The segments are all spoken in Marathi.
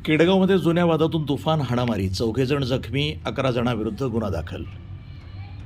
केडगावमध्ये जुन्या वादातून तुफान हाणामारी, 14 जण जखमी, 11 जणांविरुद्ध गुन्हा दाखल.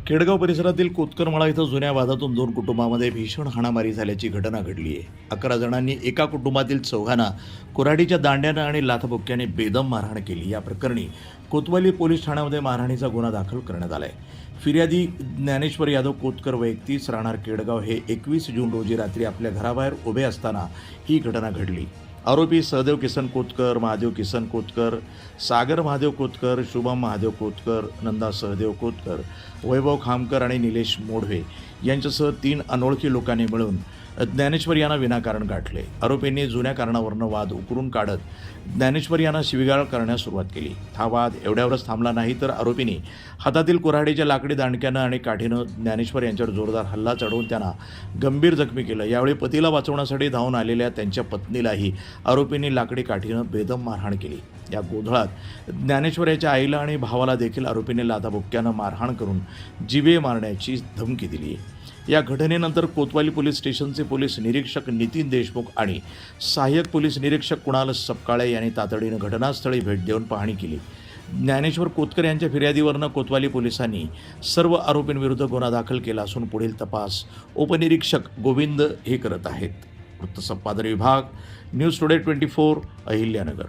केडगाव परिसरातील कोतकरमळा इथं जुन्या वादातून 2 कुटुंबांमध्ये भीषण हाणामारी झाल्याची घटना घडली आहे. 11 जणांनी एका कुटुंबातील 4 कुऱ्हाडीच्या दांड्यानं आणि लाथबुक्क्याने बेदम मारहाण केली. या प्रकरणी कोतवाली पोलीस ठाण्यामध्ये मारहाणीचा गुन्हा दाखल करण्यात आला आहे. फिर्यादी ज्ञानेश्वर यादव कोतकर वय 31 राहणार केडगाव हे 21 जून रोजी रात्री आपल्या घराबाहेर उभे असताना ही घटना घडली. आरोपी सहदेव किसन कोतकर, महादेव किसन कोतकर, सागर महादेव कोतकर, शुभम महादेव कोतकर, नंदा सहदेव कोतकर, वैभव खामकर आणि निलेश मोढवे यांच्यासह 3 अनोळखी लोकांनी मिळून ज्ञानेश्वर यांना विनाकारण गाठले. आरोपींनी जुन्या कारणावरून वाद उकरून काढत ज्ञानेश्वर यांना शिवीगाळ करण्यास सुरुवात केली. हा वाद एवढ्यावरच थांबला नाही तर आरोपींनी हातातील कुऱ्हाडीच्या लाकडी दांडक्यानं आणि काठीनं ज्ञानेश्वर यांच्यावर जोरदार हल्ला चढवून त्यांना गंभीर जखमी केलं. यावेळी पतीला वाचवण्यासाठी धावून आलेल्या त्यांच्या पत्नीलाही आरोपींनी लाकडी काठीनं बेदम मारहाण केली. या गोंधळात ज्ञानेश्वर याच्या आईला आणि भावाला देखील आरोपींनी लाथाबुक्क्यानं मारहाण करून जीवे मारण्याची धमकी दिली. या घटनेनंतर कोतवाली पोलीस स्टेशनचे पोलीस निरीक्षक नितीन देशमुख आणि सहाय्यक पोलीस निरीक्षक कुणाल सपकाळे यांनी तातडीनं घटनास्थळी भेट देऊन पाहणी केली. ज्ञानेश्वर कोतकर यांच्या फिर्यादीवरनं कोतवाली पोलिसांनी सर्व आरोपींविरुद्ध गुन्हा दाखल केला असून पुढील तपास उपनिरीक्षक गोविंद हे करत आहेत. वृत्तसंपादन विभाग, न्यूज टुडे 24, अहिल्यानगर.